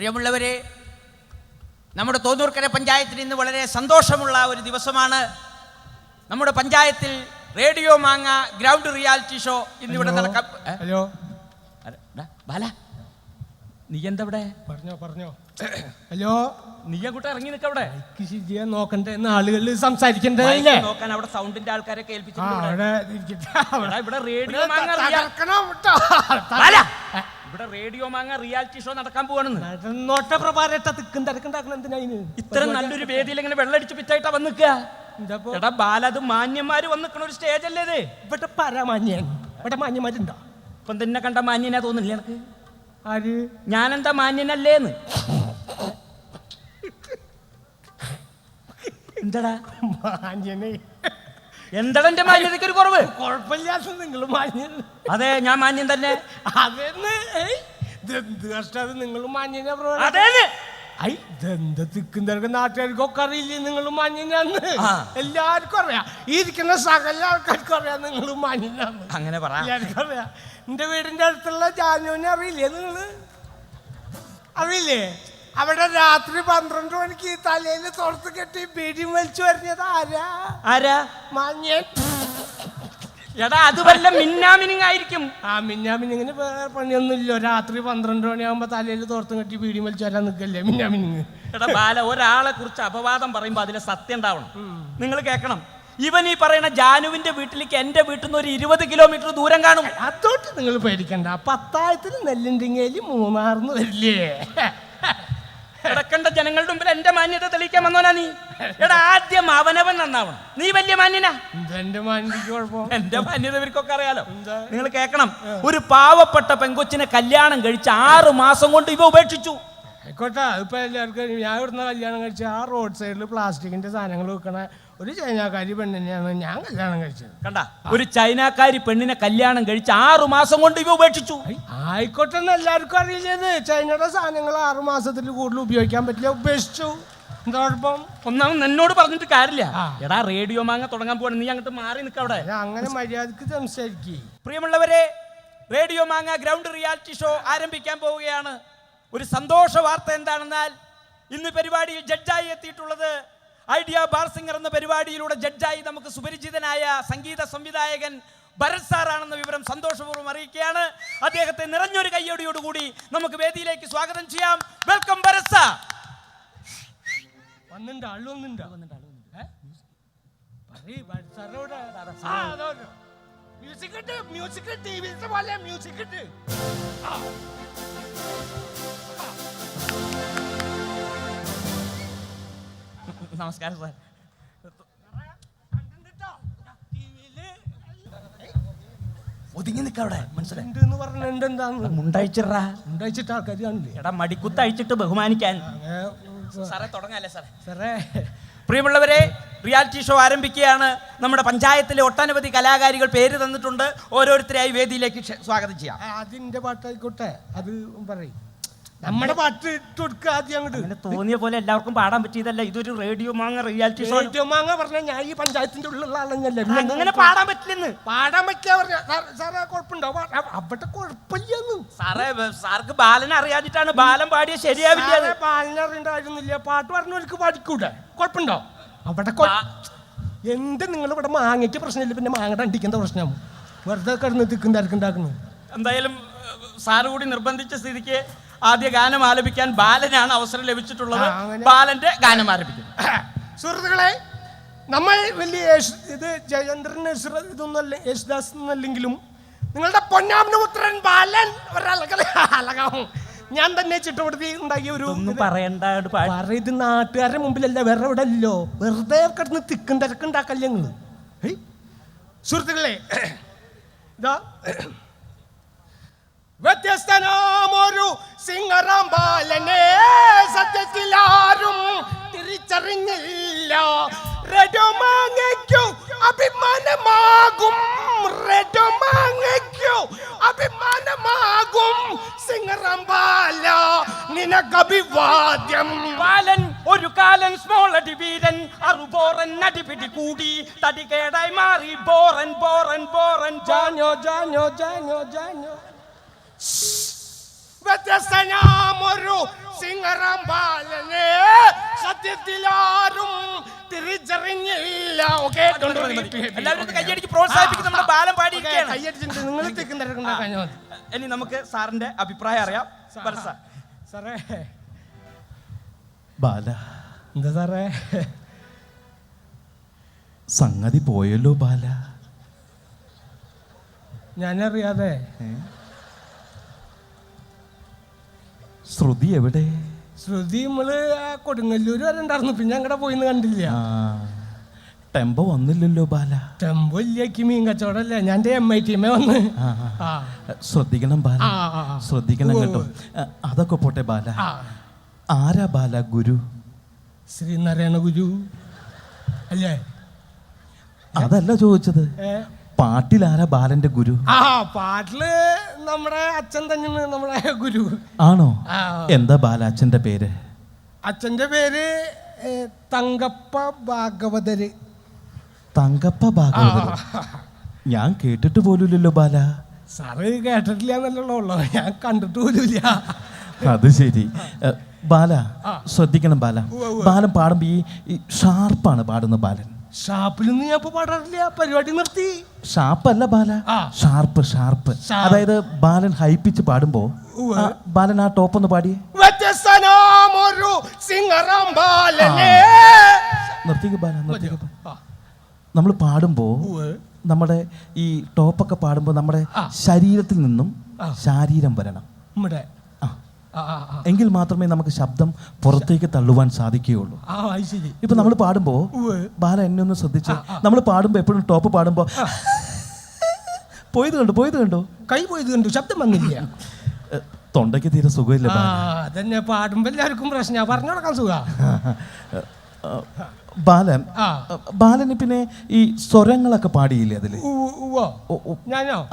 പ്രിയമുള്ളവരെ, നമ്മുടെ തോന്നൂർക്കര പഞ്ചായത്തിൽ ഇന്ന് വളരെ സന്തോഷമുള്ള ഒരു ദിവസമാണ്. നമ്മുടെ പഞ്ചായത്തിൽ റേഡിയോ മാങ്ങ ഗ്രൗണ്ട് റിയാലിറ്റി ഷോ ഇന്നിവിടെ നടക്കാം. ഹലോ ബാല, നീ എന്താ ഇവിടെ? പറഞ്ഞോ. ഹലോ, നീ അങ്ങോട്ട് ഇറങ്ങി നിൽക്കവിടെ. നോക്കണ്ടേ ആളുകൾ സംസാരിക്കണ്ടേ? നോക്കാൻ അവിടെ സൗണ്ടിന്റെ ആൾക്കാരെ കേൾപ്പിച്ചിട്ടുണ്ട്. ഇവിടെ റേഡിയോ മാങ്ങ റിയാലിറ്റി ഷോ നടക്കാൻ പോവാണെന്ന്. ഇത്ര നല്ലൊരു വേദിയിൽ ഇങ്ങനെ വെള്ളടിച്ച് പിറ്റായിട്ടാ വന്നിക്കുക. എടാ ബാല, അത് മാന്യന്മാര് വന്നിക്കണ ഒരു സ്റ്റേജ് അല്ലേ ഇത്? ഇവിടെ പരമാന്യൻ, ഇവിടെ മാന്യന്മാരുണ്ടോ? ഇപ്പം തന്നെ കണ്ട മാന്യനാ തോന്നില്ല എനിക്ക്. ആര്? ഞാനെന്താ മാന്യനല്ലേന്ന്? എന്താടാ മാന്യനെ? എന്താടാ എന്റെ മാന്യതയ്ക്ക് ഒരു കുറവ്? കുഴപ്പമില്ലാത്ത നിങ്ങൾ മാന്യൻ. അതെ, ഞാൻ മാന്യൻ തന്നെ. അതെന്ന് നിങ്ങൾ മാന്യനെ? തിക്കും തിരക്കും നാട്ടുകാർക്കൊക്കെ അറിയില്ലേ നിങ്ങൾ മാന്യനാന്ന്? എല്ലാവർക്കും അറിയാം, ഇരിക്കുന്ന സകല ആൾക്കാർക്കും അറിയാം നിങ്ങൾ മാന്യനാന്ന്. അങ്ങനെ പറ. എല്ലാവർക്കും അറിയാം. എന്റെ വീടിന്റെ അടുത്തുള്ള ജാനുവിനെ അറിയില്ലേ നിങ്ങള്? അറിയില്ലേ? അവിടെ രാത്രി 12 മണിക്ക് തലയിൽ തുറത്ത് കെട്ടി ബീഡി വലിച്ചു വരുന്നത് ആരാ? മാന്യൻ. എടാ, അത് വല്ല മിന്നാമിനിങ് ആയിരിക്കും. മിന്നാമിനിങ്ങിന് വേറെ പണിയൊന്നുമില്ലോ. രാത്രി 12 മണിയാകുമ്പോ തലയിൽ തോർത്തും കെട്ടി ബീഡി വലിച്ചു വരാൻ നിൽക്കല്ലേ മിന്നാമിനിങ്. എടാ ബാല, ഒരാളെ കുറിച്ച് അപവാദം പറയുമ്പോ അതിലെ സത്യം ഉണ്ടാവണം. നിങ്ങൾ കേൾക്കണം, ഇവൻ ഈ പറയുന്ന ജാനുവിന്റെ വീട്ടിലേക്ക് എന്റെ വീട്ടിൽ നിന്ന് ഒരു 20 കിലോമീറ്റർ ദൂരം കാണും. അതോട്ട് നിങ്ങൾ പേടിക്കണ്ട. 10,000 നെല്ലിണ്ടിങ്ങേലി മൂന്നാർന്ന് വരില്ലേ? കിടക്കേണ്ട ജനങ്ങളുടെ മുമ്പിൽ എന്റെ മാന്യത തെളിയിക്കാൻ വന്നോനാ നീ. എടാ, ആദ്യം അവനവൻ നന്നാവണം. നീ വലിയ മാന്യനാ. എന്റെ മാന്യതയ്ക്ക് കുഴപ്പം? എന്റെ മാന്യത ഇവർക്കൊക്കെ അറിയാലോ. നിങ്ങൾ കേൾക്കണം, ഒരു പാവപ്പെട്ട പെങ്കൊച്ചിനെ കല്യാണം കഴിച്ച് 6 മാസം കൊണ്ട് ഇവ ഉപേക്ഷിച്ചു. ആയിക്കോട്ടെ, ഇപ്പൊ എല്ലാവർക്കും ഞാൻ ഇവിടുന്ന് കല്യാണം കഴിച്ച ആ റോഡ് സൈഡിൽ പ്ലാസ്റ്റിക്കിന്റെ സാധനങ്ങൾ വെക്കണ ഒരു ചൈനക്കാരി പെണ്ണിനെയാണ് ഞാൻ കല്യാണം കഴിച്ചത്. കണ്ട, ഒരു ചൈനക്കാരി പെണ്ണിനെ കല്യാണം കഴിച്ച് 6 മാസം കൊണ്ട് ഇവ ഉപേക്ഷിച്ചു. ആയിക്കോട്ടെ എന്ന് എല്ലാവർക്കും അറിയില്ലത്. ചൈനയുടെ സാധനങ്ങൾ 6 മാസത്തിൽ കൂടുതൽ ഉപയോഗിക്കാൻ പറ്റില്ല, ഉപേക്ഷിച്ചു. എന്താ കുഴപ്പം? ഒന്നാമത് എന്നോട് പറഞ്ഞിട്ട് കാര്യമില്ല. എടാ, റേഡിയോ മാങ്ങ തുടങ്ങാൻ പോവാണ്, നീ അങ്ങോട്ട് മാറി നിൽക്കവിടെ. അങ്ങനെ മര്യാദക്ക് സംസാരിക്കേ. പ്രിയമുള്ളവരെ, റേഡിയോ മാങ്ങ ഗ്രൗണ്ട് റിയാലിറ്റി ഷോ ആരംഭിക്കാൻ പോവുകയാണ്. ഒരു സന്തോഷ വാർത്ത എന്താണെന്നാൽ, ഇന്ന് പരിപാടിയിൽ ജഡ്ജായി എത്തിയിട്ടുള്ളത് ഐഡിയ ബാർ സിംഗർ എന്ന പരിപാടിയിലൂടെ ജഡ്ജായി നമുക്ക് സുപരിചിതനായ സംഗീത സംവിധായകൻ ഭരത് സാറാണെന്ന വിവരം സന്തോഷപൂർവ്വം അറിയിക്കുകയാണ്. അദ്ദേഹത്തെ നിറഞ്ഞൊരു കയ്യോടിയോടുകൂടി നമുക്ക് വേദിയിലേക്ക് സ്വാഗതം ചെയ്യാം. Welcome Bharath sir. നമസ്കാരം സാർ. ഒതുങ്ങി നിൽക്കവിടെ, മനസ്സിലായി? മുണ്ടഴിച്ചിട്ട് ആൾക്കാർ കാണില്ലേ? എടാ, മടിക്കുത്ത് അഴിച്ചിട്ട് ബഹുമാനിക്കാൻ. സാറേ, തുടങ്ങാല്ലേ സാറേ? പ്രിയമുള്ളവരെ, റിയാലിറ്റി ഷോ ആരംഭിക്കുകയാണ്. നമ്മുടെ പഞ്ചായത്തിലെ ഒട്ടനവധി കലാകാരികൾ പേര് തന്നിട്ടുണ്ട്. ഓരോരുത്തരെയായി വേദിയിലേക്ക് സ്വാഗതം ചെയ്യാം. അതിന്റെ പാട്ടായിക്കോട്ടെ, അത് പറയും. നമ്മുടെ പാട്ട് ഇട്ട് കൊടുക്കുക ആദ്യം. അങ്ങോട്ട് തോന്നിയ പോലെ എല്ലാവർക്കും പാടാൻ പറ്റിയതല്ല. ഇതൊരു റേഡിയോ മാങ്ങ റിയാലിറ്റി ഷോ. റേഡിയോ മാങ്ങ പറഞ്ഞാൽ ഞാൻ ഈ പഞ്ചായത്തിന്റെ ഉള്ളിലുള്ള ആളെന്നല്ല. അങ്ങനെ പാടാൻ പറ്റില്ലെന്ന്. പാടാൻ പറ്റില്ല പറഞ്ഞ സാറേ, കുഴപ്പമുണ്ടോ? അവിടെ കുഴപ്പമില്ലെന്ന്. സാറേ, സാർക്ക് ബാലനെ അറിയാതിട്ടാണ്. ബാലൻ പാടിയ ശരിയാവില്ല. ബാലനെ അറിയണ്ടായിരുന്നില്ല. പാട്ട് പറഞ്ഞവർക്ക് പഠിക്കൂടെ? കുഴപ്പമുണ്ടോ? അവിടെ എന്ത് നിങ്ങൾ ഇവിടെ മാങ്ങയ്ക്ക് പ്രശ്നമില്ല, പിന്നെ മാങ്ങയുടെ അണ്ടിക്കുന്ന പ്രശ്നമാകും. വെറുതെ കിടന്ന് തിക്കും തിരക്കുണ്ടാക്കുന്നത്. എന്തായാലും സാറ് കൂടി നിർബന്ധിച്ച സ്ഥിതിക്ക് ആദ്യ ഗാനം ആലപിക്കാൻ ബാലനാണ് അവസരം ലഭിച്ചിട്ടുള്ളത്. ബാലന്റെ ഗാനം ആലപിക്കും. സുഹൃത്തുക്കളെ, നമ്മൾ വലിയ ഇത് ജയേന്ദ്രൻ ഇതൊന്നല്ല, യേശുദാസ് എന്നല്ലെങ്കിലും നിങ്ങളുടെ പൊന്നാമനപുത്രൻ ബാലൻ ഒരളകാവും. ഞാൻ തന്നെ ചിട്ടപ്പെടുത്തി ഉണ്ടാക്കിയ ഒരു പറയണ്ട. ഇത് നാട്ടുകാരുടെ മുമ്പിലല്ല, വേറെ എവിടെ അല്ലോ. വെറുതെ കിടന്ന് തിക്കും തിരക്കുണ്ടാക്കല്ലേ നിങ്ങള്. സുഹൃത്തുക്കളെ, ഇതാ വ്യത്യസ്തനാമൊരു സിംഗറാം ബാലനെ സത്യത്തിൽ ആരും തിരിച്ചറിഞ്ഞില്ല. റെഡോ മാങ്ങയ്ക്കു അഭിമാനമാകും, റെഡോ മാങ്ങയ്ക്കു അഭിമാനമാകും. സിംഗറാം ബാല, നിനക്ക് അഭിവാദ്യം. ബാലൻ ഒരു കാലൻ സ്മോൾ അടിവീരൻ, അറുബോറൻ അടിപിടി കൂടി തടികേടായി മാറി ബോറൻ ബോറൻ ബോറൻ. ജാനോ ജാനോ ജാനോ ജാനോ വ്യത്യസ്തനാമൊരു സിംഗറാം ബാലനെ സത്യത്തിലാരും തിരിച്ചറിഞ്ഞില്ല. ഓക്കെ, എല്ലാവരും ഒന്ന് കയ്യടിക്ക് പ്രോത്സാഹിപ്പിക്കും. നമ്മുടെ ബാലൻ പാടിയിരിക്കുകയാണ്. കയ്യടിച്ചിട്ട് നിങ്ങൾ തിക്കുന്ന. ഇനി നമുക്ക് സാറിന്റെ അഭിപ്രായം അറിയാം. സാറേ, ബാല, എന്താ സാറേ? സംഗതി പോയല്ലോ ബാല. ഞാനറിയാതെ. ശ്രുതി എവിടെ? ശ്രുതി നമ്മള് കൊടുങ്ങല്ലൂര് വരെ ഉണ്ടായിരുന്നു, പിന്നെ അങ്ങടെ പോയിന്ന് കണ്ടില്ല. ടെമ്പോ വന്നില്ലല്ലോ ബാല. ടെമ്പോ ഇല്ലേക്ക് മീൻ കച്ചവടല്ലേ, ഞാൻ MIT വന്ന്. ശ്രദ്ധിക്കണം ബാല, ശ്രദ്ധിക്കണം കേട്ടോ. അതൊക്കെ പോട്ടെ ബാല, ആരാ ബാല ഗുരു? ശ്രീനാരായണ ഗുരു അല്ലേ? അതല്ല ചോദിച്ചത്, പാട്ടിലാരാ ബാലന്റെ ഗുരു? പാട്ടില് നമ്മുടെ അച്ഛൻ തന്നെയാണ് നമ്മുടെ ഗുരു. ആണോ? എന്താ ബാല അച്ഛന്റെ പേര്? അച്ഛന്റെ പേര് തങ്കപ്പ ഭാഗവതര്. തങ്കപ്പ ഭാഗവതർ? ഞാൻ കേട്ടിട്ട് പോലുമില്ലല്ലോ ബാല. സാറ് കേട്ടിട്ടില്ല എന്നല്ലോ ഉള്ളു, ഞാൻ കണ്ടിട്ട് പോലുമില്ല. അത് ശരി. ബാല ശ്രദ്ധിക്കണം ബാല, ബാലൻ പാടുമ്പോ ഈ ഷാർപ്പാണ് പാടുന്ന ബാലൻ. ഷാപ്പിലൊന്നും ഞാൻ ഇപ്പൊ പാടാറില്ല, പരിപാടി നിർത്തി. ഷാർപ്പല്ല ബാല, ഷാർപ്പ് ഷാർപ്പ്. അതായത് ബാലൻ ഹൈപ്പിച്ച് പാടുമ്പോ ബാലൻ ആ ടോപ്പ് ഒന്ന് പാടിയേ. നിർത്തിക്ക് ബാല, നിർത്തിക്ക്. നമ്മൾ പാടുമ്പോ നമ്മുടെ ഈ ടോപ്പൊക്കെ പാടുമ്പോ നമ്മുടെ ശരീരത്തിൽ നിന്നും ശാരീരം വരണം. എങ്കിൽ മാത്രമേ നമുക്ക് ശബ്ദം പുറത്തേക്ക് തള്ളുവാൻ സാധിക്കുകയുള്ളൂ. ഇപ്പൊ നമ്മൾ പാടുമ്പോ ബാല എന്നെ ഒന്ന് ശ്രദ്ധിച്ച്, നമ്മൾ പാടുമ്പോ എപ്പോഴും ടോപ്പ് പാടുമ്പോ പോയത് കണ്ടോ കൈ പോയത് കണ്ടു, ശബ്ദം വന്നില്ല. തൊണ്ടയ്ക്ക് തീരെ സുഖമില്ല. അതന്നെ പാടുമ്പോ എല്ലാവർക്കും പ്രശ്നം, പറഞ്ഞു കൊടുക്കാൻ സുഖ. ബാലന് പിന്നെ ഈ സ്വരങ്ങളൊക്കെ പാടിയില്ലേ അതില്?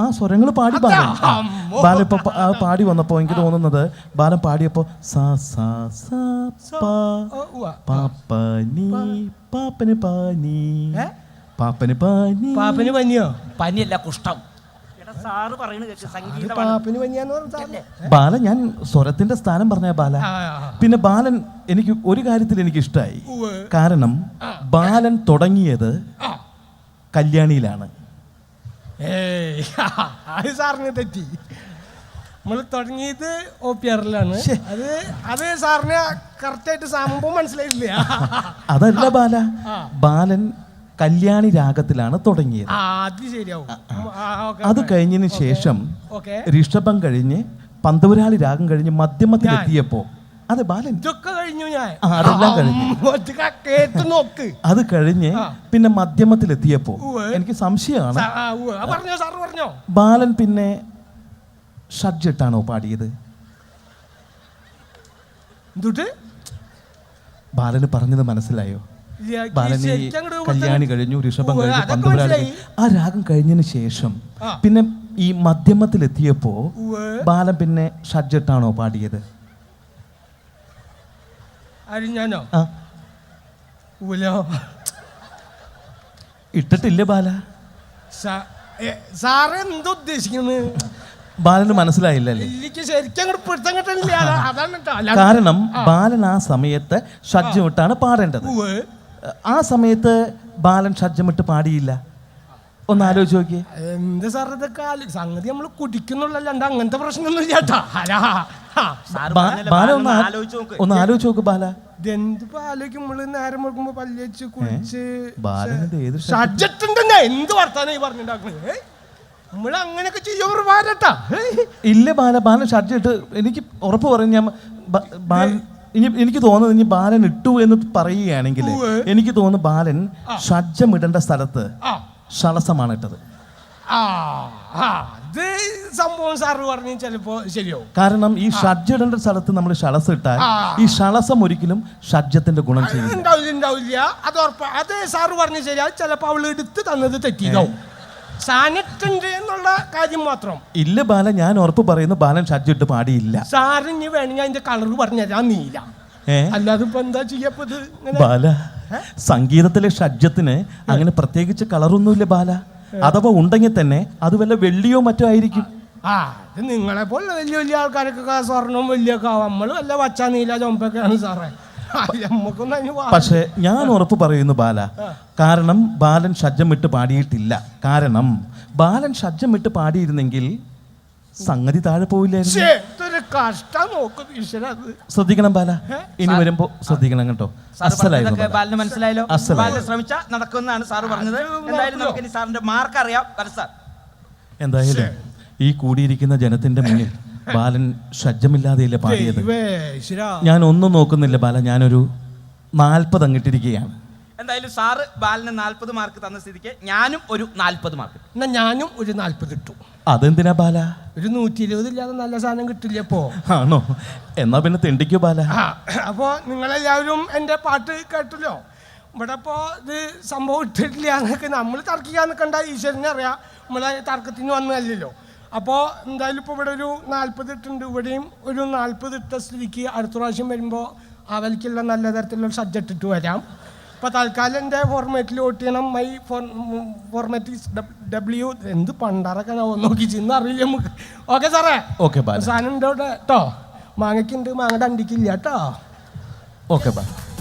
ആ സ്വരങ്ങൾ പാടി ബാലൻ ഇപ്പൊ പാടി വന്നപ്പോ എനിക്ക് തോന്നുന്നത്, ബാലൻ പാടിയപ്പോ സാ സാ സാ പാപ്പനി പാപ്പന് പാനി പാപ്പന് പാനി. പാപ്പന് പനിയോ? പനിയല്ല, കുഷ്ഠം. ബാല, ഞാൻ സ്വരത്തിന്റെ സ്ഥാനം പറഞ്ഞ ബാല. പിന്നെ ബാലൻ എനിക്ക് ഒരു കാര്യത്തിൽ എനിക്ക് ഇഷ്ടമായി. കാരണം ബാലൻ തുടങ്ങിയത് കല്യാണിയിലാണ്. സാറിന് തെറ്റി. നമ്മൾ തുടങ്ങിയത് OPRലാണ്. അത് സാറിന് കറക്റ്റായിട്ട് സംഭവം മനസ്സിലായിട്ടില്ല. അതല്ല ബാല, ബാലൻ കല്യാണി രാഗത്തിലാണ് തുടങ്ങിയത്. അത് കഴിഞ്ഞതിന് ശേഷം ഋഷഭം കഴിഞ്ഞ് പന്തപുരാളി രാഗം കഴിഞ്ഞ് മധ്യമത്തിലെത്തിയപ്പോ അത് ബാലൻ അതെല്ലാം കഴിഞ്ഞു. അത് കഴിഞ്ഞ് പിന്നെ മധ്യമത്തിലെത്തിയപ്പോ എനിക്ക് സംശയമാണ്, ബാലൻ പിന്നെ ഷഡ്ജെട്ടാണോ പാടിയത്? ബാലന് പറഞ്ഞത് മനസ്സിലായോ? ബാലന് കല്യാണി കഴിഞ്ഞു, ഋഷഭം കഴിഞ്ഞു, പന്തപുരാളി കഴിഞ്ഞു. ആ രാഗം കഴിഞ്ഞതിന് ശേഷം പിന്നെ ഈ മധ്യമത്തിലെത്തിയപ്പോ ബാലൻ പിന്നെ ഷഡ്ജെട്ടാണോ പാടിയത്? ഇട്ടിട്ടില്ല ബാല. സാറ് എന്തുദ്ദേശിക്കുന്നത്? ബാലന് മനസ്സിലായില്ലല്ലേ? കാരണം ബാലൻ ആ സമയത്ത് ഷഡ്ജമിട്ടാണ് പാടേണ്ടത്. ആ സമയത്ത് ബാലൻ ഷഡ്ജമിട്ട് പാടിയില്ല. ഒന്ന് ആലോചിച്ച് നോക്കിയേ. എന്താ സാർ ഇതൊക്കെ സംഗതി നമ്മൾ കുടിക്കുന്നുള്ളല്ലാണ്ട് അങ്ങനത്തെ പ്രശ്നമൊന്നും ഇല്ലാട്ടാ. ബാല ഒന്ന് ആലോചിച്ച് നോക്ക് ബാല. എന്ത് പാലൊക്കെ നമ്മള് നേരം വെക്കുമ്പോ പല്ല് വെച്ച് കുളിച്ച് ബാലന്റെ ഏത് ഷഡ്ജറ്റുണ്ടെന്നാ എന്ത് വർത്താനം പറഞ്ഞിട്ടുണ്ടാക്കുന്നത്? നമ്മൾ അങ്ങനെയൊക്കെ ചെയ്യാ. ഇല്ല ബാല, ബാലൻ ഷഡ്ജറ്റ് എനിക്ക് ഉറപ്പ് പറയും. ഞാൻ എനിക്ക് തോന്നുന്നത് ഇനി ബാലൻ ഇട്ടു എന്ന് പറയുകയാണെങ്കിൽ എനിക്ക് തോന്നുന്നു ബാലൻ ഷഡ്ജം ഇടേണ്ട സ്ഥലത്ത് ഷളസമാണ് ഇട്ടത്. സംഭവം സാറ് പറഞ്ഞു ചിലപ്പോ ശരിയോ. കാരണം ഈ ഷഡ്ജം ഇടേണ്ട സ്ഥലത്ത് നമ്മൾ ഷളസം ഇട്ടാൽ ഈ ഷളസം ഒരിക്കലും ഷഡ്ജത്തിന്റെ ഗുണം ഉണ്ടാവില്ല. അത് ഉറപ്പ്. അത് സാറ് പറഞ്ഞു ശരിയാ. ചിലപ്പോ അവൾ എടുത്ത് തന്നത് തെറ്റിയതാവും. സാനിറ്റുണ്ട് എന്നുള്ള കാര്യം മാത്രം. ഇല്ല ബാല, ഞാൻ ഉറപ്പ് പറയുന്നു ബാലൻ ഷഡ്ജം ഇട്ട് പാടിയില്ല. സാറിന് വേണമെങ്കിൽ അതിന്റെ കളർ പറഞ്ഞുതരാം, നീല. അല്ലാതെ ഇപ്പൊ എന്താ ചെയ്യപ്പത് ബാല? സംഗീതത്തിലെ ഷഡ്ജത്തിന് അങ്ങനെ പ്രത്യേകിച്ച് കളറൊന്നുമില്ല ബാല. അഥവാ ഉണ്ടെങ്കിൽ തന്നെ അത് വല്ല വെള്ളിയോ മറ്റോ ആയിരിക്കും. ആ ഇത് നിങ്ങളെ പോലെ വലിയ വലിയ ആൾക്കാരൊക്കെ സ്വർണം വലിയൊക്കെ ആവും. നമ്മൾ വല്ല പച്ച നീല ചുമപ്പൊക്കെയാണ് സാറേ. നമുക്കൊന്നും അതിന് പക്ഷെ ഞാൻ ഉറപ്പ് പറയുന്നു ബാല, കാരണം ബാലൻ ഷഡ്ജം വിട്ട് പാടിയിട്ടില്ല. കാരണം ബാലൻ ഷഡ്ജം വിട്ട് പാടിയിരുന്നെങ്കിൽ സംഗതി താഴെ പോയില്ലായിരുന്നു. കഷ്ടം നോക്കും ഈശ്വര. ശ്രദ്ധിക്കണം ബാല, ഇനി വരുമ്പോ ശ്രദ്ധിക്കണം കേട്ടോ. അസലായിരുന്നു ബാലിന് മനസ്സിലായല്ലോ. അസലായി. ബാലിന് ശ്രമിച്ചാൽ നടക്കുമെന്നാണ് സാറ് പറഞ്ഞത്. എന്തായാലും നമുക്ക് ഇനി സാറിന്റെ മാർക്ക് അറിയാം. സാർ എന്തായാലും ഈ കൂടിയിരിക്കുന്ന ജനത്തിന്റെ മുന്നിൽ ബാലൻ ഷഡ്ജമില്ലാതെയല്ല പാടിയത്. ഞാൻ ഒന്നും നോക്കുന്നില്ല ബാല, ഞാനൊരു 40 അങ്ങിട്ടിരിക്കുകയാണ്. എന്തായാലും സാറ് ബാലിന് 40 മാർക്ക് തന്ന സ്ഥിതിക്ക് ഞാനും ഒരു 40 മാർക്ക്. എന്നാ ഞാനും ഒരു 40 ഇട്ടു. അതെന്തിനാ ബാല? ഒരു 120 ഇല്ലാതെ നല്ല സാധനം കിട്ടില്ല ഇപ്പോ. ആണോ? എന്നാ പിന്നെ തെണ്ടിക്കോ ബാല. അപ്പോൾ നിങ്ങളെല്ലാവരും എൻ്റെ പാട്ട് കേട്ടല്ലോ. ഇവിടെ ഇപ്പോൾ ഇത് സംഭവം ഇട്ടിട്ടില്ല എന്നൊക്കെ നമ്മൾ തർക്കിക്കാൻ നിൽക്കണ്ട, ഈശ്വരനെ അറിയാം. നമ്മളെ തർക്കത്തിന് വന്നതല്ലല്ലോ. അപ്പോൾ എന്തായാലും ഇപ്പോൾ ഇവിടെ ഒരു 40 ഇട്ടുണ്ട്. ഇവിടെയും ഒരു 40 ഇട്ട സ്ഥിതിക്ക് അടുത്ത പ്രാവശ്യം വരുമ്പോൾ അവൽക്കുള്ള നല്ല തരത്തിലുള്ള സബ്ജക്റ്റ് ഇട്ട് വരാം. ഇപ്പോൾ തൽക്കാലം എൻ്റെ ഫോർമാറ്റിൽ വോട്ട് ചെയ്യണം. മൈ ഫോർമാറ്റ് W എന്ത് പണ്ടാറൊക്കെ നോക്കി ചെന്ന് അറിയില്ല നമുക്ക്. ഓക്കെ സാറേ. ഓക്കെ ബാല. സാധനം ഉണ്ട് ഇവിടെ കേട്ടോ. മാങ്ങയ്ക്കുണ്ട്, മാങ്ങയുടെ അണ്ടിക്കില്ല കേട്ടോ. ഓക്കെ ബാല.